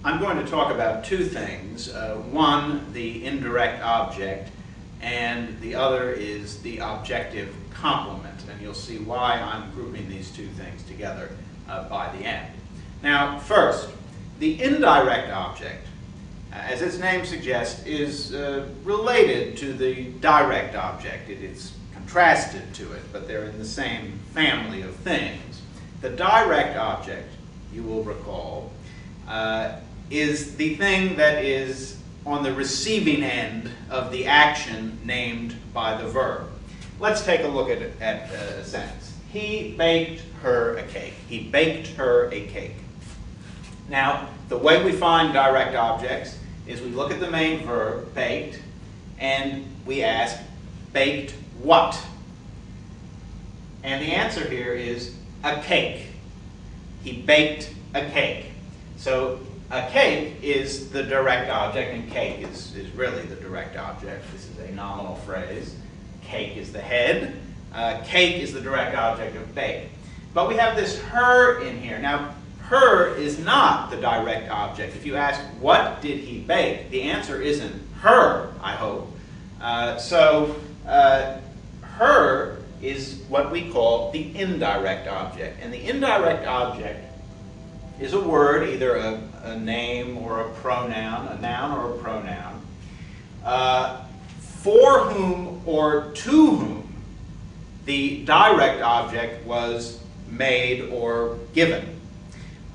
I'm going to talk about two things. One, the indirect object, and the other is the objective complement. And you'll see why I'm grouping these two things together by the end. Now, first, the indirect object, as its name suggests, is related to the direct object. It's contrasted to it, but they're in the same family of things. The direct object, you will recall, is the thing that is on the receiving end of the action named by the verb. Let's take a look at a sentence. He baked her a cake. He baked her a cake. Now, the way we find direct objects is we look at the main verb, baked, and we ask, baked what? And the answer here is a cake. He baked a cake. So a cake is the direct object, and cake is really the direct object. This is a nominal phrase. Cake is the head. Cake is the direct object of bake. But we have this her in here. Now, her is not the direct object. If you ask, what did he bake? The answer isn't her, I hope. Her is what we call the indirect object. And the indirect object is a word, either a name or a pronoun, a noun or a pronoun, for whom or to whom the direct object was made or given.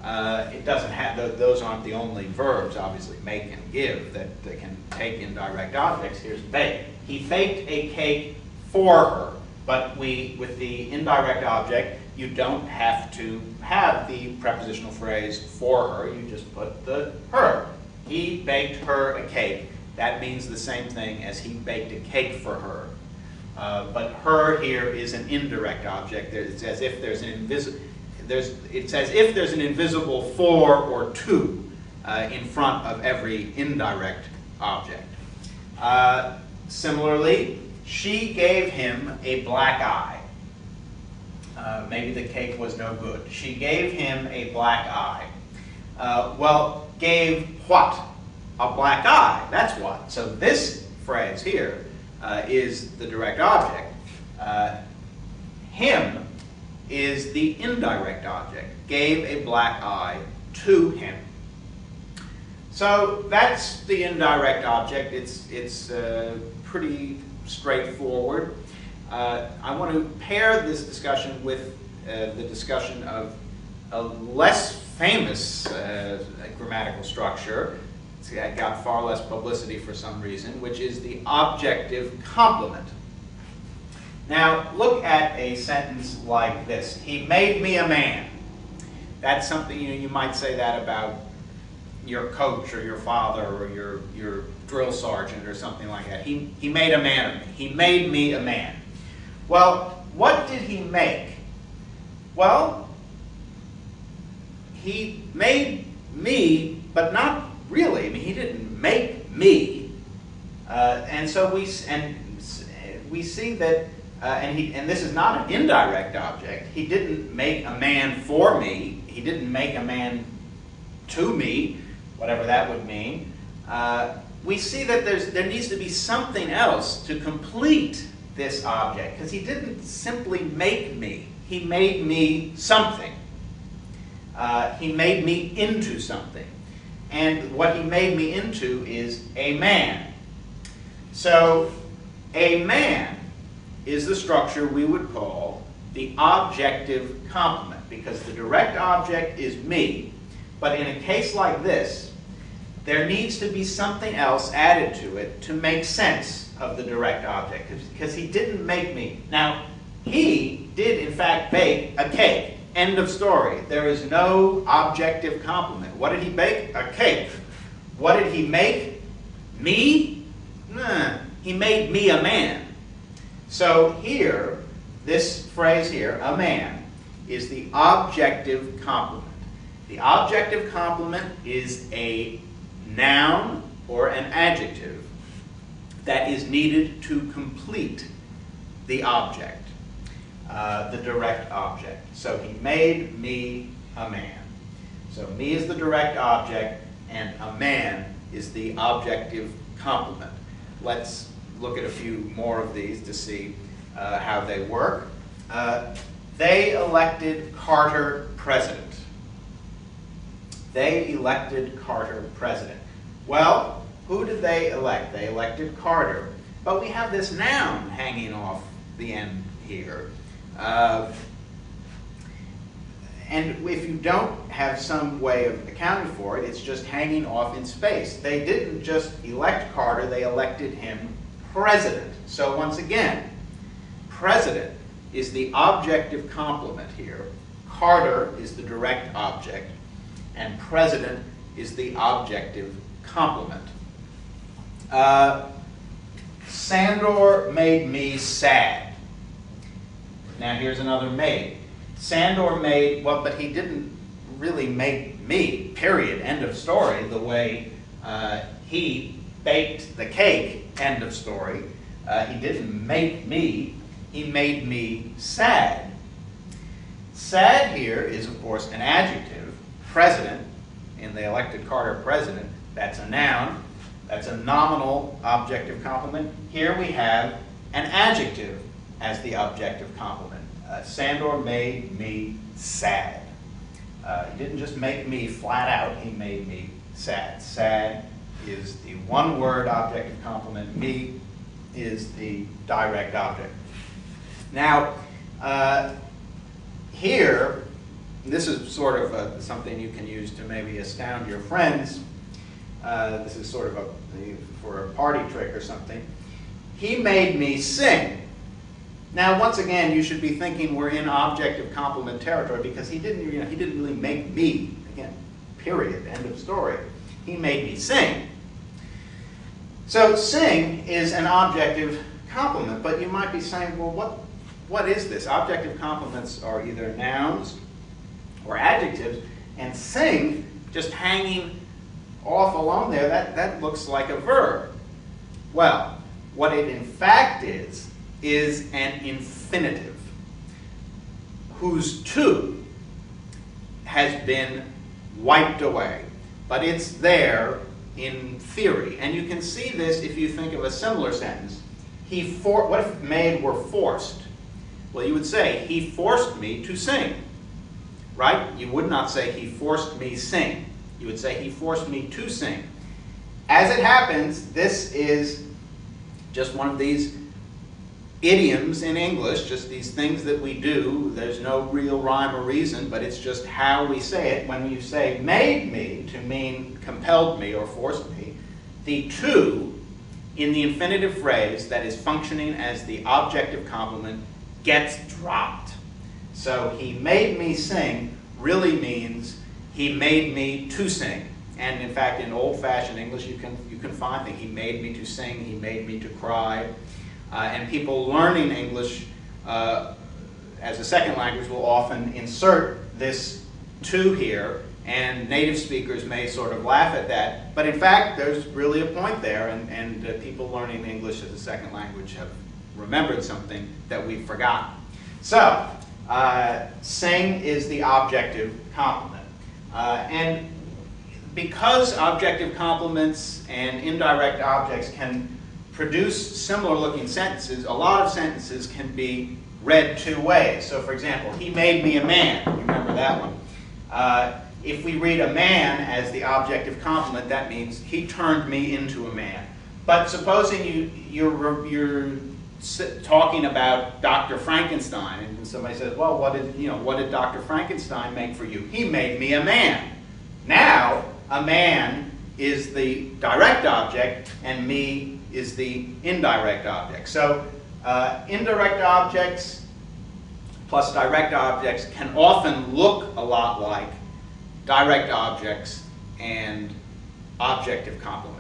It doesn't have, those aren't the only verbs, obviously, make and give, that can take indirect objects. Here's bake. He baked a cake for her. But with the indirect object, you don't have to have the prepositional phrase for her. You just put the her. He baked her a cake. That means the same thing as he baked a cake for her. But her here is an indirect object. It's as if there's an invisible for or to in front of every indirect object. Similarly, she gave him a black eye. Maybe the cake was no good. She gave him a black eye. Well, gave what? A black eye. That's what. So this phrase here is the direct object. Him is the indirect object. Gave a black eye to him. So that's the indirect object. It's pretty straightforward. I want to pair this discussion with the discussion of a less famous grammatical structure. It's got far less publicity for some reason, which is the objective complement. Now, look at a sentence like this. He made me a man. That's something, you might say that about your coach or your father or your drill sergeant or something like that. He made a man of me. He made me a man. Well, what did he make? Well, he made me, but not really. I mean, he didn't make me. And so we see that, and this is not an indirect object. He didn't make a man for me. He didn't make a man to me, whatever that would mean. We see that there needs to be something else to complete this object, because he didn't simply make me. He made me something. He made me into something. And what he made me into is a man. So a man is the structure we would call the objective complement, because the direct object is me. But in a case like this, there needs to be something else added to it to make sense of the direct object, because he didn't make me. Now, he did in fact bake a cake. End of story. There is no objective complement. What did he bake? A cake. What did he make? Me? Nah. He made me a man. So here, this phrase here, a man, is the objective complement. The objective complement is a noun or an adjective that is needed to complete the object, the direct object. So he made me a man. So me is the direct object. and a man is the objective complement. Let's look at a few more of these to see how they work. They elected Carter president. They elected Carter president. Well, who did they elect? They elected Carter. But we have this noun hanging off the end here. And if you don't have some way of accounting for it, it's just hanging off in space. They didn't just elect Carter, they elected him president. So once again, president is the objective complement here. Carter is the direct object, and president is the objective complement. Sandor made me sad. Now here's another made. Sandor made, well, but he didn't really make me, period, end of story, the way he baked the cake, end of story. He didn't make me, he made me sad. Sad here is, of course, an adjective. President, in the elected Carter president, that's a noun. That's a nominal objective complement. Here we have an adjective as the objective complement. Sandor made me sad. He didn't just make me flat out, he made me sad. Sad is the one-word objective complement. Me is the direct object. Now, here, this is sort of something you can use to maybe astound your friends. This is sort of for a party trick or something. He made me sing. Now, once again, you should be thinking we're in objective complement territory because he didn't really make me. Again, period, end of story. He made me sing. So sing is an objective complement, but you might be saying, well, what is this? Objective complements are either nouns or adjectives, and sing, just hanging off alone there, that looks like a verb. Well, what it in fact is an infinitive whose to has been wiped away, but it's there in theory. And you can see this if you think of a similar sentence. What if made were forced? Well, you would say, he forced me to sing, right? You would not say, he forced me sing. You would say, he forced me to sing. As it happens, this is just one of these idioms in English, just these things that we do. There's no real rhyme or reason, but it's just how we say it. When you say made me to mean compelled me or forced me, the to in the infinitive phrase that is functioning as the objective complement gets dropped. So he made me sing really means he made me to sing. And in fact, in old-fashioned English, you can find things. He made me to sing, he made me to cry. And people learning English as a second language will often insert this to here, and native speakers may sort of laugh at that. But in fact, there's really a point there, and people learning English as a second language have remembered something that we've forgotten. So, sing is the objective complement. And because objective complements and indirect objects can produce similar looking sentences, a lot of sentences can be read two ways. So for example, he made me a man. Remember that one. If we read a man as the objective complement, that means he turned me into a man. But supposing you're talking about Dr. Frankenstein, and somebody says, well, what did Dr. Frankenstein make for you? He made me a man. Now, a man is the direct object, and me is the indirect object. So indirect objects plus direct objects can often look a lot like direct objects and objective complements.